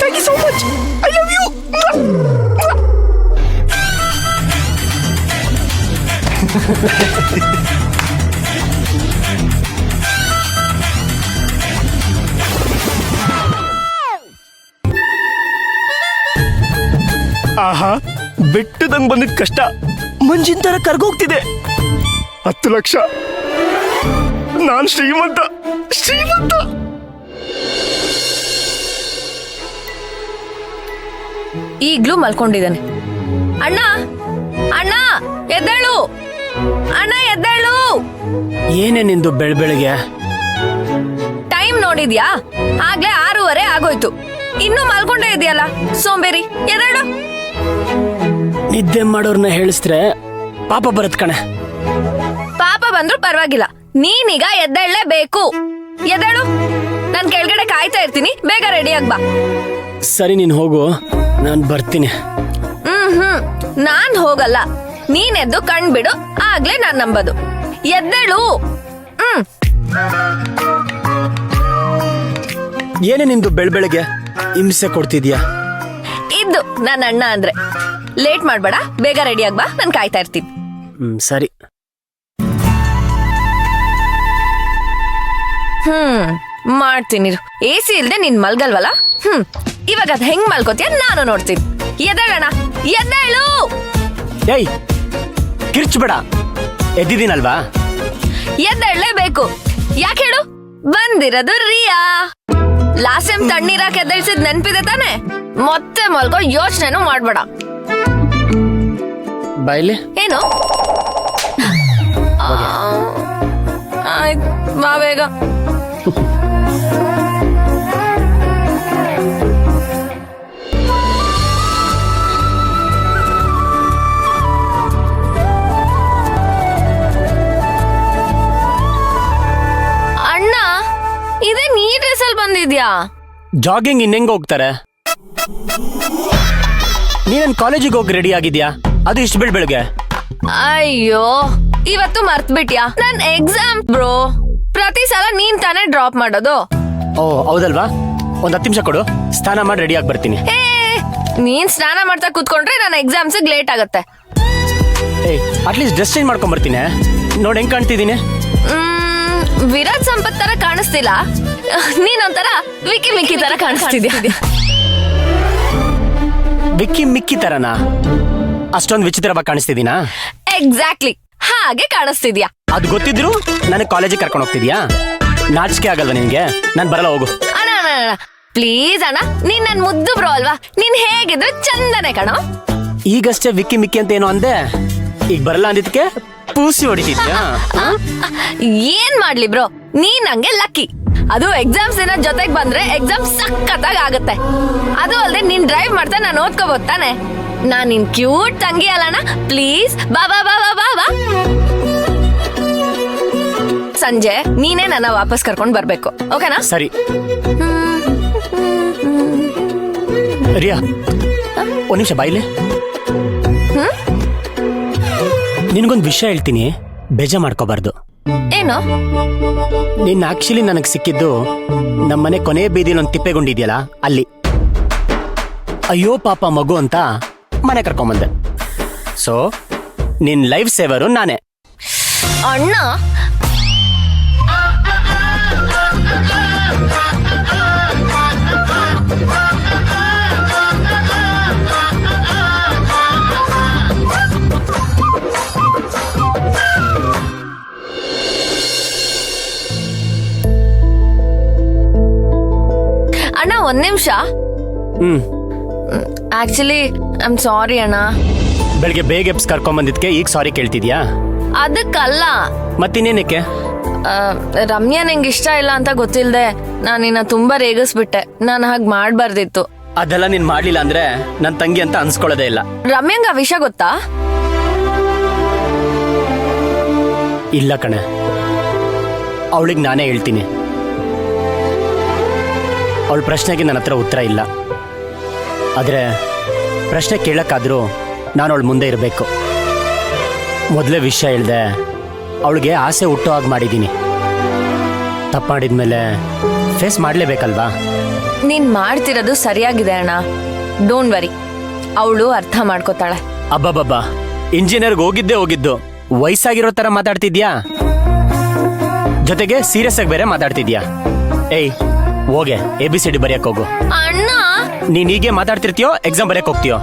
Thank you so much. I love you. ಆಹಾ, ಬೆಟ್ಟದಂಗ್ ಬಂದಿದ್ ಕಷ್ಟ ಮಂಜಿನ ತರ ಕರ್ಗೋಗ್ತಿದೆ. 10 ಲಕ್ಷ. ನಾನ್ ಶ್ರೀಮಂತ. ಈಗ್ಲೂ ಮಲ್ಕೊಂಡಿದ್ದಾನೆ. ಅಣ್ಣ ಅಣ್ಣ ಎದ್ದೇಳು, ಅಣ್ಣ ಎದ್ದೇಳು. ಏನೇ ನಿಂದು ಬೆಳಬೆಳಗ್ಗೆ? ಟೈಮ್ ನೋಡಿದ್ಯಾ? ಆಗ್ಲೇ 6:30 ಆಗೋಯ್ತು. ಇನ್ನೂ ಮಲ್ಕೊಂಡೇ ಇದೆಯಲ್ಲ ಸೋಂಬೇರಿ. ಎದ್ದೇಳು. ನಿದ್ದೆ ಮಾಡೋರ್ನ ಹೇಳಿಸ್ರೆ ಪಾಪ ಬರತ್ ಕಣೆ. ಪಾಪ ಬಂದ್ರು ಪರವಾಗಿಲ್ಲ, ನೀನೀಗ ಎದ್ದೇಳಲೇಬೇಕು. ಎದ್ದೇಳು. ನಾನ್ ಕೆಳಗಡೆ ಕಾಯ್ತಾ ಇರ್ತೀನಿ, ಬೇಗ ರೆಡಿ ಆಗ್ ಬಾ. ಸರಿ, ನೀನ್ ಹೋಗು, ನಾನ್ ಬರ್ತೀನಿ. ನಾನ್ ಹೋಗಲ್ಲ, ನೀನೆದ್ದು ಕಣ್ಬಿಡು, ಆಗ್ಲೇ ನಾನ್ ನಂಬೋದು. ಎದ್ದೇಳು. ಏನೇ ನಿಂದು ಬೆಳಬೆಳಗ್ಗೆ ಹಿಂಸೆ ಕೊಡ್ತಿದ್ಯಾ? ಇದ್ದು ನನ್ನ ಅಣ್ಣ ಅಂದ್ರೆ. ಲೇಟ್ ಮಾಡ್ಬೇಡ, ಬೇಗ ರೆಡಿ ಆಗ್ ಬಾ, ನಾನ್ ಕಾಯ್ತಾ ಇರ್ತೀನಿ. ಸರಿ. ಮಾಡ್ತೀನಿ. AC ಇಲ್ದೆ ನೀನ್ ಮಲ್ಗಲ್ವಲ್ಲ? ಇವಾಗ ಅದ್ ಹೆಂಗ್ ಮಲ್ಕೋತೀಯ ನಾನು ನೋಡ್ತೀನಿ. ಎದ್ದೇಳಣ್ಣ, ಎದ್ದೇಳು. ಏಯ್, ಕಿರ್ಚ್ಬೇಡ, ಎದ್ದಿದ್ದೀನಲ್ವಾ? ಎದ್ದೇಳಲೇಬೇಕು. ಯಾಕೆ ಹೇಳು? ಬಂದಿರೋದು ರಿಯಾ. ಲಾಸ್ಟ್ ಟೈಮ್ ತಣ್ಣೀರಾಕ್ ಎದ್ದೇಳ್ಸಿದ್ ನೆನ್ಪಿದೆ ತಾನೆ? ಮತ್ತೆ ಮಲ್ಕೋ ಯೋಚನೆನೂ ಮಾಡ್ಬೇಡ. ಬಾಯ್ಲಿ. ಏನು? ಆಯ್ತು, ಬಾ ಬೇಗ. ಅಣ್ಣ, ಇದೇ ನೀ ಡ್ರೆಸ್ ಅಲ್ಲಿ ಬಂದಿದ್ಯಾ? ಜಾಗಿಂಗ್ ಇನ್ನೆಂಗ್ ಹೋಗ್ತಾರೆ? ನೀನ್ ಕಾಲೇಜಿಗೆ ಹೋಗಿ ರೆಡಿ ಆಗಿದ್ಯಾ? ಅದು ಇಷ್ಟು ಬೆಳಗ್ಗೆ? ಅಯ್ಯೋ, ಇವತ್ತು ಮರ್ತ್ ಬಿಟ್ಯಾ? ನನ್ ಎಕ್ಸಾಮ್ ಬ್ರೋ. ಪ್ರತಿ ಸಲ ನೀನ್ ತಾನೇ ಡ್ರಾಪ್ ಮಾಡೋದು. ಓ ಹೌದಲ್ವಾ? ಒಂದ್ 10 ನಿಮಿಷ ಕೊಡು, ಸ್ನಾನ ಮಾಡಿ ರೆಡಿ ಆಗಿ ಬರ್ತೀನಿ. ನೀನ್ ಸ್ನಾನ ಮಾಡ್ತಾ ಕೂತ್ಕೊಂಡ್ರೆ ನನ್ನ ಎಕ್ಸಾಮ್ಸ್ ಲೇಟ್ ಆಗತ್ತೆ. ಅಟ್ಲೀಸ್ಟ್ ಡ್ರೆಸ್ ಚೇಂಜ್ ಮಾಡ್ಕೊಂಡ್ ಬರ್ತೀನಿ. ನೋಡ್ ಹೆಂಗ್ ಕಾಣ್ತಿದ್ದೀನಿ? ವಿರಾಟ್ ಸಂಪತ್ ತರ ಕಾಣಿಸ್ತಿಲ್ಲ, ನೀನೊಂಥರ ವಿಕ್ಕಿ ಮಿಕ್ಕಿ ತರ ಕಾಣಿಸ್ತಿದ್ಯಾ. ವಿಕ್ಕಿ ಮಿಕ್ಕಿ ತರನಾ? ಅಷ್ಟೊಂದು ವಿಚಿತ್ರವಾಗಿ ಕಾಣಿಸ್ತಿದ್ದೀನಾ? ಎಕ್ಸಾಕ್ಟ್ಲಿ ಹಾಗೆ ಕಾಣಿಸ್ತಿದ್ಯಾ. ಅದು ಗೊತ್ತಿದ್ರು ನನಗೆ ಕಾಲೇಜಿಗೆ ಕರ್ಕೊಂಡು ಹೋಗ್ತಿದ್ಯಾ? ನಾಚಿಕೆ ಆಗಲ್ವಾ ನಿನ್ಗೆ? ನಾನ್ ಬರಲ್ಲ, ಹೋಗು. ಅಣ್ಣ ಪ್ಲೀಸ್ ಅಣ್ಣ, ನೀನ್ ನನ್ ಮುದ್ದು ಬ್ರೋ ಅಲ್ವಾ? ನೀನ್ ಹೇಗಿದ್ರು ಚಂದನೆ ಕಣೋ. ಈಗಷ್ಟೇ ವಿಕ್ಕಿ ಮಿಕ್ಕಿ ಅಂತ ಏನೋ ಅಂದೆ, ಈಗ ಬರಲ್ಲ ಅಂದಿದ್ಕೆ ಪೂಸಿ ಹೊಡಿತಿದ್ಯಾ? ಏನ್ ಮಾಡ್ಲಿ ಬ್ರೋ, ನೀನ್ ನಂಗೆ ಲಕ್ಕಿ. ಅದು ಎಕ್ಸಾಮ್ಸ್ ದಿನ ಜೊತೆಗ್ ಬಂದ್ರೆ ಎಕ್ಸಾಮ್ ಸಖತ್ತಾಗ್ ಆಗತ್ತೆ. ಅದು ಅಲ್ದೆ ನೀನ್ ಡ್ರೈವ್ ಮಾಡ್ತಾ ನಾನು ಓದ್ಕೋಬಹುದು ತಾನೆ. ನಾನ್ ನಿನ್ ಕ್ಯೂಟ್ ತಂಗಿ ಅಲ್ಲಣ್ಣ, ಪ್ಲೀಸ್ ಬಾ ಬಾ ಬಾ ಬಾ ಬಾ. ಸಂಜೆ ನೀನೇ ನನ್ನ ವಾಪಸ್ ಕರ್ಕೊಂಡ್ ಬರ್ಬೇಕು, ಓಕೆನಾ? ಸರಿ. ರಿಯಾ, ಒಂದ್ ನಿಮಿಷ ಬಾಯಿಲೆ. ನಿನ್ಗೊಂದು ವಿಷಯ ಹೇಳ್ತೀನಿ, ಬೇಜ ಮಾಡ್ಕೋಬಾರ್ದು. ಏನು? ನೀನ್ ಆಕ್ಚುಲಿ ನನಗ್ ಸಿಕ್ಕಿದ್ದು ನಮ್ಮನೆ ಕೊನೆ ಬೀದಿಲಿ ಒಂದು ತಿಪ್ಪೆಗುಂಡಿದ್ಯಲ್ಲ, ಅಲ್ಲಿ. ಅಯ್ಯೋ ಪಾಪ ಮಗು ಅಂತ ಮನೆ ಕರ್ಕೊಂಬಂದೆ. ಸೊ ನಿನ್ ಲೈಫ್ ಸೇವರು ನಾನೇ. ಅಣ್ಣ, ಅಣ್ಣ ಒಂದ್ ನಿಮಿಷ. ಆಕ್ಚುಲಿ ಐ ಆಮ್ ಸಾರಿ ಅಣ್ಣ. ಬೆಳಿಗ್ಗೆ ಬೇಗ ಎಬ್ಸ್ ಕರ್ಕೊಂಬಂದಿದ್ಕೆ ಈಗ ಸಾರಿ ಕೇಳ್ತಿದ್ಯಾ? ಅದಕ್ಕಲ್ಲ, ಮತ್ತಿನ್ನೇನಕ್ಕೆ? ರಮ್ಯಾ ನಂಗೆ ಇಷ್ಟ ಇಲ್ಲ ಅಂತ ಗೊತ್ತಿಲ್ದೆ ನಾನಿನ್ನ ತುಂಬಾ ರೇಗಿಸ್ಬಿಟ್ಟೆ. ನಾನು ಹಾಗೆ ಮಾಡ್ಬಾರ್ದಿತ್ತು. ಅದೆಲ್ಲ ನೀನ್ ಮಾಡ್ಲಿಲ್ಲ ಅಂದ್ರೆ ನನ್ ತಂಗಿ ಅಂತ ಅನ್ಸ್ಕೊಳ್ಳೋದೇ ಇಲ್ಲ. ರಮ್ಯಾಂಗ ಆ ವಿಷಯ ಗೊತ್ತಾ? ಇಲ್ಲ ಕಣೆ, ಅವಳಿಗೆ ನಾನೇ ಹೇಳ್ತೀನಿ. ಅವಳ ಪ್ರಶ್ನೆಗೆ ನನ್ನ ಹತ್ರ ಉತ್ತರ ಇಲ್ಲ. ಆದ್ರೆ ಪ್ರಶ್ನೆ ಕೇಳಕ್ಕಾದ್ರೂ ನಾನು ಅವಳ ಮುಂದೆ ಇರಬೇಕು. ಮೊದಲೇ ವಿಷಯ ಹೇಳ್ದೆ ಅವಳಿಗೆ ಆಸೆ ಹುಟ್ಟೋ ಹಾಗೆ ಮಾಡಿದ್ದೀನಿ. ತಪ್ಪು ಮಾಡಿದ್ಮೇಲೆ ಫೇಸ್ ಮಾಡಲೇಬೇಕಲ್ವಾ? ನೀನ್ ಮಾಡ್ತಿರೋದು ಸರಿಯಾಗಿದೆ ಅಣ್ಣ. ಡೋಂಟ್ ವರಿ, ಅವಳು ಅರ್ಥ ಮಾಡ್ಕೋತಾಳೆ. ಅಬ್ಬಬ್ಬಬ್ಬಾ, ಇಂಜಿನಿಯರ್ಗೆ ಹೋಗಿದ್ದು ವಯಸ್ಸಾಗಿರೋ ತರ ಮಾತಾಡ್ತಿದ್ಯಾ, ಜೊತೆಗೆ ಸೀರಿಯಸ್ ಆಗಿ ಬೇರೆ ಮಾತಾಡ್ತಿದ್ಯಾ. ಏಯ್ ಹೋಗೆ ABCD ಬರೆಯಕ್ ಹೋಗು. ಅಣ್ಣ ನೀನ್ ಹೀಗೆ ಮಾತಾಡ್ತಿರ್ತೀಯೋ ಎಕ್ಸಾಮ್ ಬರೆಯಕ್ ಹೋಗ್ತೀಯೋ?